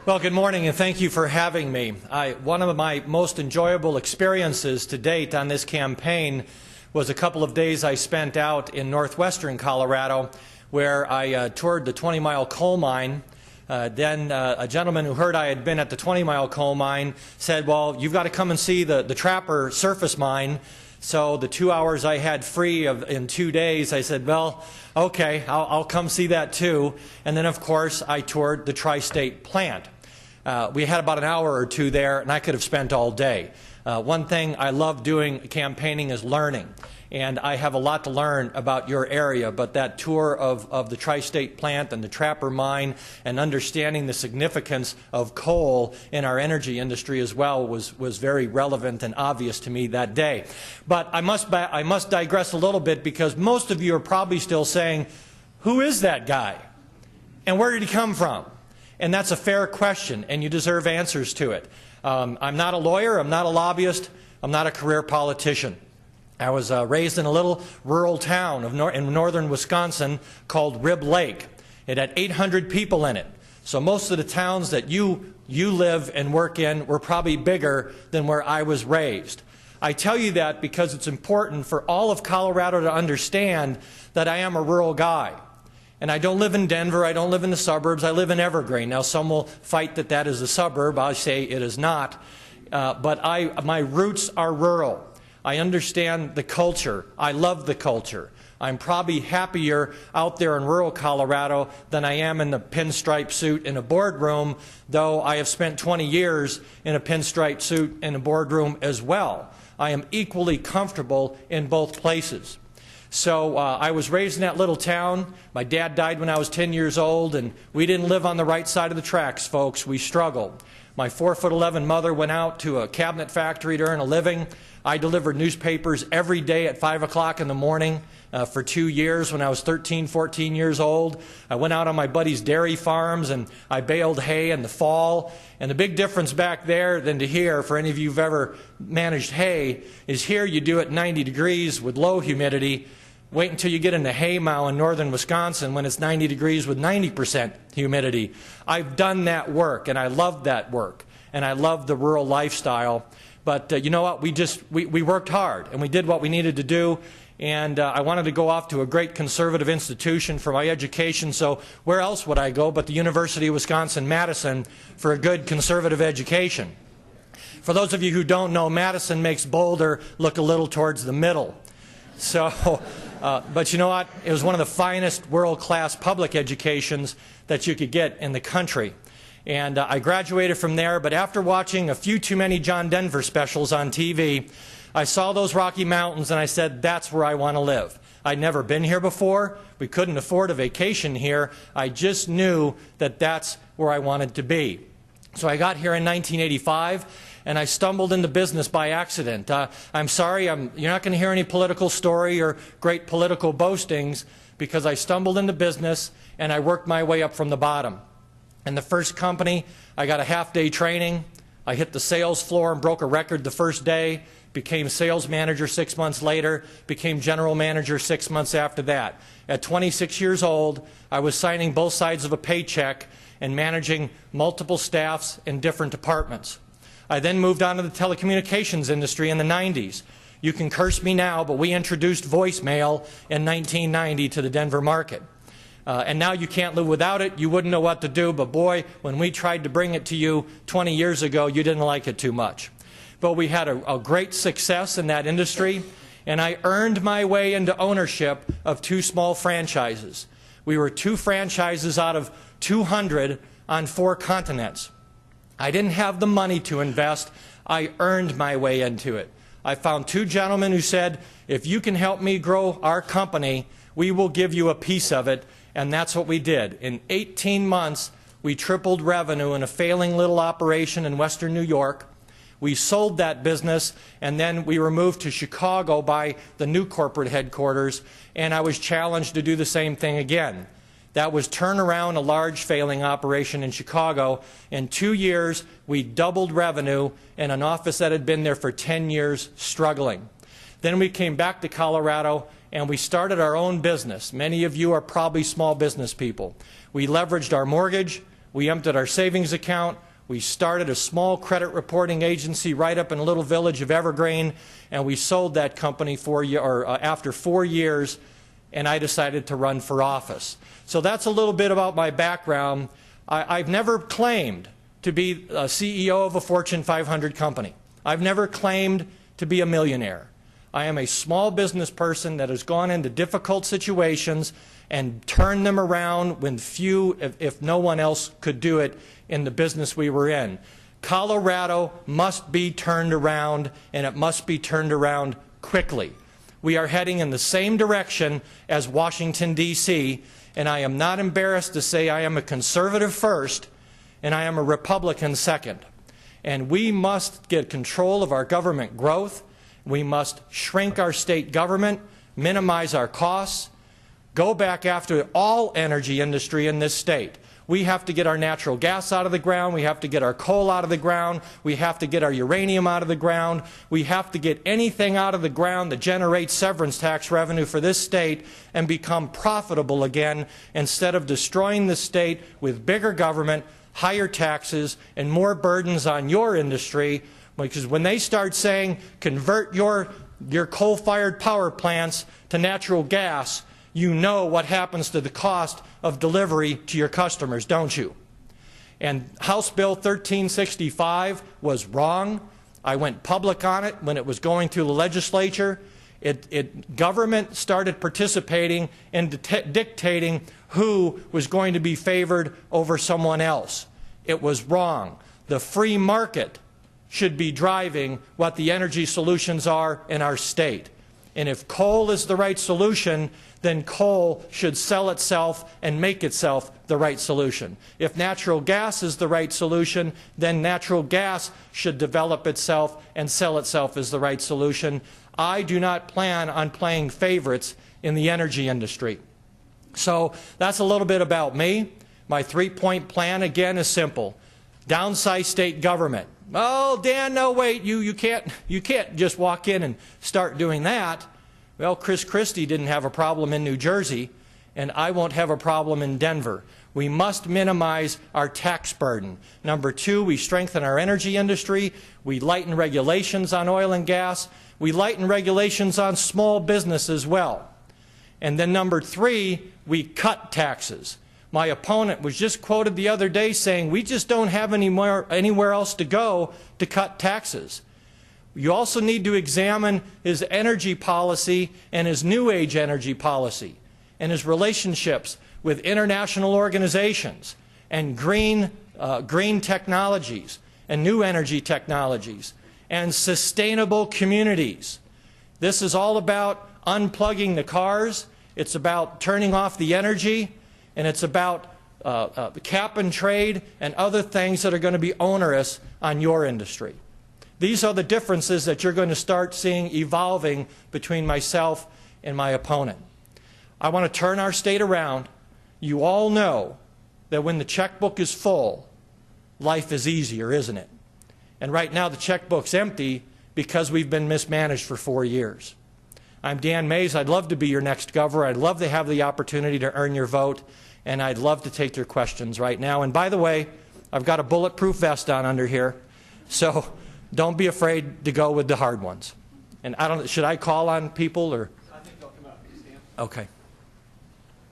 Well, good morning, and thank you for having me. One of my most enjoyable experiences to date on this campaign was a couple of days I spent out in northwestern Colorado, where I toured the 20-mile coal mine. Then a gentleman who heard I had been at the 20-mile coal mine said, well, you've got to come and see the Trapper surface mine. So the 2 hours I had free in 2 days, I said, well, okay, I'll come see that too. And then, of course, I toured the tri-state plant. We had about an hour or two there, and I could have spent all day. One thing I love doing campaigning is learning. And I have a lot to learn about your area, but that tour of the tri-state plant and the Trapper mine and understanding the significance of coal in our energy industry as well was very relevant and obvious to me that day. But I must digress a little bit, because most of you are probably still saying, who is that guy? And where did he come from? And that's a fair question, and you deserve answers to it. I'm not a lawyer, I'm not a lobbyist, I'm not a career politician. I was raised in a little rural town in northern Wisconsin called Rib Lake. It had 800 people in it. So most of the towns that you live and work in were probably bigger than where I was raised. I tell you that because it's important for all of Colorado to understand that I am a rural guy. And I don't live in Denver, I don't live in the suburbs, I live in Evergreen. Now some will fight that that is a suburb, I say it is not. But my roots are rural. I understand the culture. I love the culture. I'm probably happier out there in rural Colorado than I am in the pinstripe suit in a boardroom, though I have spent 20 years in a pinstripe suit in a boardroom as well. I am equally comfortable in both places. So I was raised in that little town. My dad died when I was 10 years old, and we didn't live on the right side of the tracks, folks. We struggled. My 4'11" mother went out to a cabinet factory to earn a living. I delivered newspapers every day at 5 o'clock in the morning for 2 years when I was 13, 14 years old. I went out on my buddy's dairy farms and I baled hay in the fall. And the big difference back there than to here, for any of you who've ever managed hay, is here you do it 90 degrees with low humidity. Wait until you get into hay mow in northern Wisconsin when it's 90 degrees with 90% humidity. I've done that work, and I love that work, and I love the rural lifestyle. But you know what? We worked hard, and we did what we needed to do. And I wanted to go off to a great conservative institution for my education, so where else would I go but the University of Wisconsin-Madison for a good conservative education? For those of you who don't know, Madison makes Boulder look a little towards the middle. So, but you know what? It was one of the finest world-class public educations that you could get in the country. And I graduated from there, but after watching a few too many John Denver specials on TV, I saw those Rocky Mountains and I said, that's where I want to live. I'd never been here before. We couldn't afford a vacation here. I just knew that that's where I wanted to be. So I got here in 1985. And I stumbled into business by accident. I'm sorry, you're not going to hear any political story or great political boastings, because I stumbled into business and I worked my way up from the bottom. In the first company, I got a half-day training. I hit the sales floor and broke a record the first day, became sales manager 6 months later, became general manager 6 months after that. At 26 years old, I was signing both sides of a paycheck and managing multiple staffs in different departments. I then moved on to the telecommunications industry in the 90s. You can curse me now, but we introduced voicemail in 1990 to the Denver market. And now you can't live without it. You wouldn't know what to do, but boy, when we tried to bring it to you 20 years ago, you didn't like it too much. But we had a great success in that industry, and I earned my way into ownership of 2 small franchises. We were 2 franchises out of 200 on 4 continents. I didn't have the money to invest. I earned my way into it. I found 2 gentlemen who said, if you can help me grow our company, we will give you a piece of it. And that's what we did. In 18 months, we tripled revenue in a failing little operation in western New York. We sold that business, and then we were moved to Chicago by the new corporate headquarters, and I was challenged to do the same thing again. That was turn around a large failing operation in Chicago. In 2 years, we doubled revenue in an office that had been there for 10 years struggling. Then we came back to Colorado and we started our own business. Many of you are probably small business people. We leveraged our mortgage, We emptied our savings account. We started a small credit reporting agency right up in a little village of Evergreen, and we sold that company after 4 years, and I decided to run for office. So that's a little bit about my background. I've never claimed to be a CEO of a Fortune 500 company. I've never claimed to be a millionaire. I am a small business person that has gone into difficult situations and turned them around when few, if no one else, could do it in the business we were in. Colorado must be turned around, and it must be turned around quickly. We are heading in the same direction as Washington, D.C., and I am not embarrassed to say I am a conservative first, and I am a Republican second. And we must get control of our government growth. We must shrink our state government, minimize our costs, go back after all energy industry in this state. We have to get our natural gas out of the ground. We have to get our coal out of the ground. We have to get our uranium out of the ground. We have to get anything out of the ground that generates severance tax revenue for this state and become profitable again, instead of destroying the state with bigger government, higher taxes, and more burdens on your industry. Because when they start saying, convert your coal-fired power plants to natural gas, you know what happens to the cost of delivery to your customers, don't you? And House Bill 1365 was wrong. I went public on it when it was going through the legislature. Government started participating in dictating who was going to be favored over someone else. It was wrong. The free market should be driving what the energy solutions are in our state. And if coal is the right solution, then coal should sell itself and make itself the right solution. If natural gas is the right solution, then natural gas should develop itself and sell itself as the right solution. I do not plan on playing favorites in the energy industry. So that's a little bit about me. My three-point plan, again, is simple. Downsize state government. Oh, Dan, no, wait, you can't just walk in and start doing that. Well, Chris Christie didn't have a problem in New Jersey, and I won't have a problem in Denver. We must minimize our tax burden. Number two, we strengthen our energy industry. We lighten regulations on oil and gas. We lighten regulations on small business as well. And then number three, we cut taxes. My opponent was just quoted the other day saying we just don't have anywhere else to go to cut taxes. You also need to examine his energy policy and his New Age energy policy and his relationships with international organizations and green technologies and new energy technologies and sustainable communities. This is all about unplugging the cars. It's about turning off the energy. And it's about cap and trade and other things that are going to be onerous on your industry. These are the differences that you're going to start seeing evolving between myself and my opponent. I want to turn our state around. You all know that when the checkbook is full, life is easier, isn't it? And right now the checkbook's empty because we've been mismanaged for 4 years. I'm Dan Maes. I'd love to be your next governor. I'd love to have the opportunity to earn your vote, and I'd love to take your questions right now. And by the way, I've got a bulletproof vest on under here, so don't be afraid to go with the hard ones. And should I call on people or? I think they'll come up. Okay.